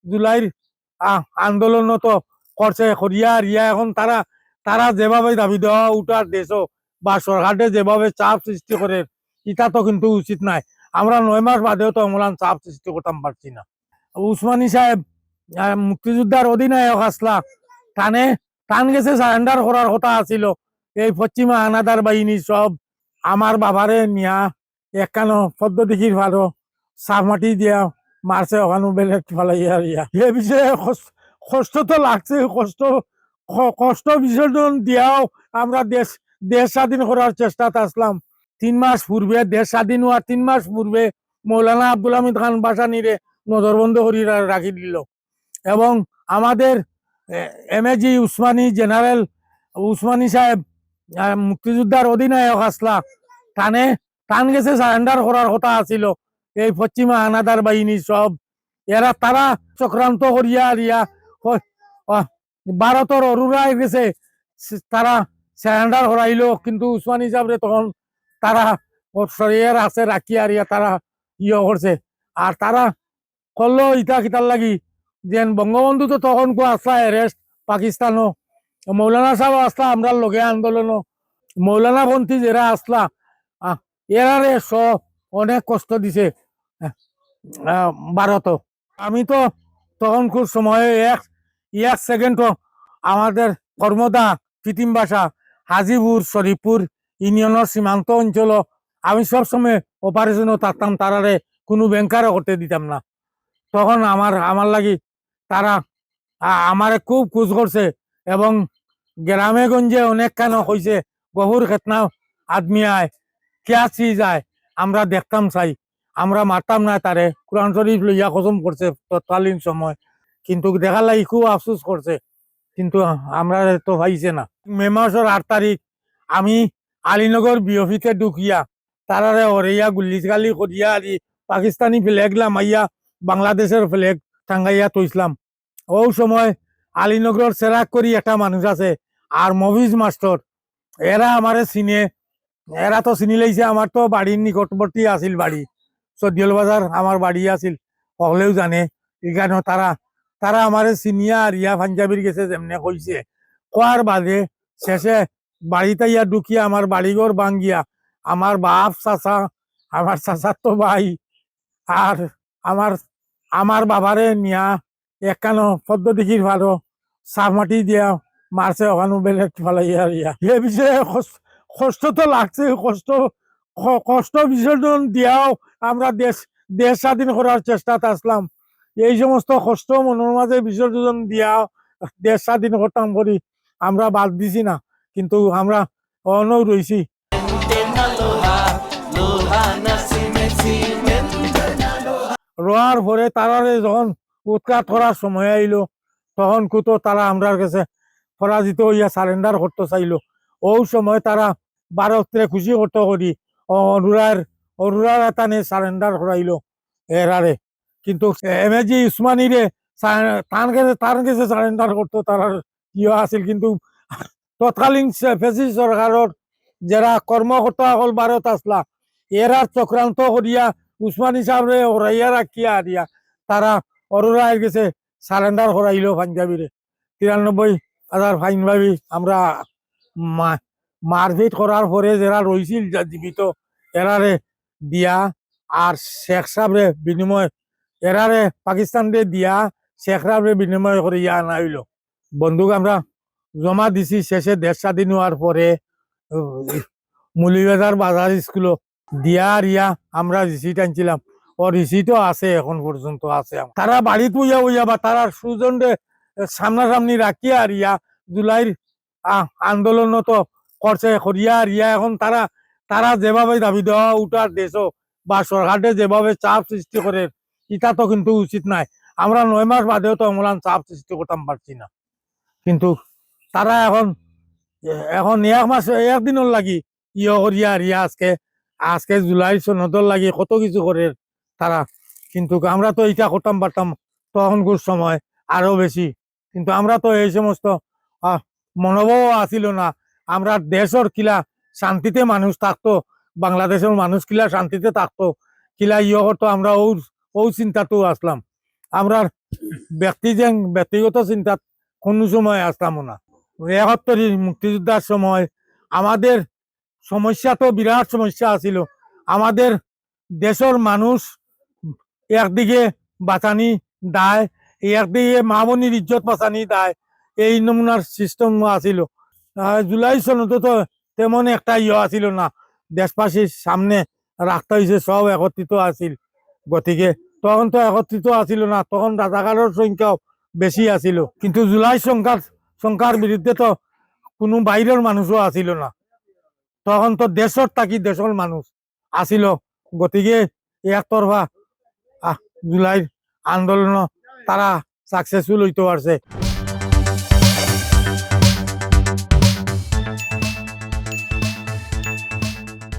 জুলাইর আন্দোলন তো করছে করিয়া রিয়া এখন তারা তারা যেভাবে দাবি দেওয়া উঠার দেশও বা সরকারে যেভাবে চাপ সৃষ্টি করে এটা তো কিন্তু উচিত নাই। আমরা 9 মাস বাদেও তো এমন চাপ সৃষ্টি করতাম পারছি না। উসমানী সাহেব মুক্তিযোদ্ধার অধিনায়ক আসলা টানে টান গেছে সারেন্ডার করার কথা আছিল। এই পশ্চিমা হানাদার বাহিনী সব আমার বাবারে নিয়া একখানো পদ্ধতির ভালো সাফ মাটি দিয়া মারছে ওখানে বেলেট ফেলাইয়া ইয়া এ বিষয়ে কষ্ট তো লাগছে। কষ্ট বিসর্জন দিয়াও আমরা দেশ দেশ স্বাধীন করার চেষ্টাতে আসলাম। 3 মাস পূর্বে দেশ স্বাধীন হওয়ার 3 মাস পূর্বে মৌলানা আব্দুল হামিদ খান বাসানিরে নজরবন্দ করে রাখি দিল এবং আমাদের এমএজি উসমানী জেনারেল উসমানী সাহেব মুক্তিযোদ্ধার অধিনায়ক আসলা টানে টান গেছে সারেন্ডার করার কথা আছিল। এই পশ্চিমা হানাদার বাহিনী সব এরা তারা চক্রান্ত করিয়া রিয়া ভারতের অরুরায় গেছে তারা সারেন্ডার করাইলো কিন্তু উসমানী সাহেবরে তখন তারা শরীরের আছে রাখিয়া রিয়া তারা ইয়ে করছে। আর তারা করলো ইটা কিতার লাগি যেন বঙ্গবন্ধু তো তখন কো আসলা এরেস্ট পাকিস্তানও মৌলানা সাহেব আসলা আমরা লগে আন্দোলন মৌলানা পন্থী যারা আসলা এরারে অনেক কষ্ট দিছে ভারত। আমি তো তখন খুব সময় এক সেকেন্ড আমাদের কর্মদা কৃত্রিম ভাষা হাজিপুর শরীফপুর ইউনিয়নের সীমান্ত অঞ্চল আমি সবসময় অপারেশনও থাকতাম তারারে কোনো ব্যাংকারও করতে দিতাম না। তখন আমার লাগি তারা আমারে খুব খোঁজ করছে এবং গ্রামে গঞ্জে অনেক কেন হয়েছে গহুর খেতনা আদমি আয় কেয়া চিজ আয় আমরা দেখতাম চাই আমরা মারতাম না তারে কোরআন শরীফ লইয়া কসম করছে তৎকালীন সময় কিন্তু দেখার লাগি খুব আফসোস করছে কিন্তু আমরা তো পাইছে না। মে মাসের 8 তারিখ আমি আলীনগর বিওপিতে ঢুকিয়া তারারে ওরেইয়া গুলিগালি করিয়া আর পাকিস্তানি ফ্ল্যাগ লামাইয়া বাংলাদেশের ফ্ল্যাগ টাঙ্গাইয়া তৈসলাম। ও সময় আলীনগর সেরাক করি একটা মানুষ আছে আর মফিজ মাস্টার এরা আমারে চিনে এরা তো চিনি লাইছে আমার তো বাড়ির নিকটবর্তী আছিল বাড়ি চদিয়ল বাজার আমার বাড়ি আছিল সকলেও জানে এখানে তারা তারা আমারে চিনিয়া আর ইয়া পাঞ্জাবির গেছে যেমনে কইছে কোয়ার বাদে শেষে বাড়িতে ইয়া ঢুকিয়া আমার বাড়িঘর ভাঙ্গিয়া আমার বাপ চাচা আমার চাচার তো ভাই আর আমার আমার বাবারে নিয়া একখানো পদ্ধতির ভালো সাফ মাটি দিয়া মারছে ওখানে বেলেট ফেলাইয়া ইয়া এ বিষয়ে কষ্ট তো লাগছে। কষ্ট বিসর্জন দিয়াও আমরা দেশ স্বাধীন করার চেষ্টাতে আসলাম। এই সমস্ত কষ্ট মনের মাঝে বিসর্জন দিয়াও দেশ স্বাধীন করতাম করি আমরা বাদ দিছি না কিন্তু আমরা অনও রইছি। রোয়ার পরে তারারে যখন উৎখাত করার সময় আইলো তখন কুতো তারা আমরার কাছে পরাজিত হইয়া সারেন্ডার করতে চাইলো। ও সময় তারা ভারতরে খুশি করতে করি অরুরার এতানে সারেন্ডার করাইলো এরারে কিন্তু এমএজি উসমানীরে তার কাছে সারেন্ডার করতো তারা ইয়ে আছিল কিন্তু তৎকালীন ফেসিস সরকারের যারা কর্মকর্তা হল ভারত আসলা এরা চক্রান্ত করিয়া উসমানী সাহেবরে ওরাইয়া রাখিয়া দিয়া তারা অরুরায় গেছে সারেন্ডার করাইলো পাঞ্জাবিরে 93,000 ফাইন ভাবি আমরা মারপিট করার পরে যারা রইছিল জীবিত এরারে দিয়া আর শেখ সাহেবরে বিনিময় এরারে পাকিস্তান রে দিয়া শেখ সাহেবরে বিনিময় করে ইয়া আনা হইল। বন্দুক আমরা জমা দিছি শেষে দেশ স্বাধীন হওয়ার পরে মুলিবাজার বাজার স্কুল দিয়া রিয়া আমরা রিসিট আনছিলাম ও রিসিটও আছে এখন পর্যন্ত আছে। তারা বাড়িত উইয়া উইয়া বা তারা সুজনরে সামনাসামনি রাখিয়া রিয়া জুলাইর আন্দোলন তো করছে করিয়া রিয়া এখন তারা তারা যেভাবে দাবি দেওয়া উঠার দেশও বা সরকারে যেভাবে চাপ সৃষ্টি করে এটা তো কিন্তু উচিত নাই। আমরা 9 মাস বাদেও তো এমন চাপ সৃষ্টি করতাম পারছি না কিন্তু তারা এখন এখন 1 মাস 1 দিনের লাগি ইয়ে করিয়া রিয়া আজকে জুলাই সনদর লাগি কত কিছু করে তারা কিন্তু আমরা তো এটা করতাম পারতাম তখনকার সময় আরো বেশি কিন্তু আমরা তো এই সমস্ত মনোভাব আসিল না। আমরা দেশের কিলা শান্তিতে মানুষ থাকতো বাংলাদেশের মানুষ কিলা শান্তিতে থাকতো কিলা ইয়ে করতো আমরা ও চিন্তাতেও আসলাম। আমরা ব্যক্তিগত চিন্তাত কোনো সময় আসতাম না। ৭১ মুক্তিযোদ্ধার সময় আমাদের সমস্যা তো বিরাট সমস্যা আছিল। আমাদের দেশের মানুষ একদিকে বাঁচানি দায়, একদিকে মা বোনের ইজ্জত বাঁচানি দায়, এই নমুনার সিস্টেম আছিল। জুলাই সনদে তো তেমন একটা আছিল না, দেশবাসীর সামনে রাখতে হয়েছে, সব একত্রিত আছিল। গতিকে তখন তো একত্রিত আছিল না, তখন রাজাকারের সংখ্যাও বেশি আছিল। কিন্তু জুলাই সংখ্যার বিরুদ্ধে তো কোনো বাইরের মানুষও আছিল না, তখন তো দেশর থাকি দেশের মানুষ আছিল। গতিকে একতরফা জুলাই আন্দোলন তারা সাকসেসফুল হইতে পারছে।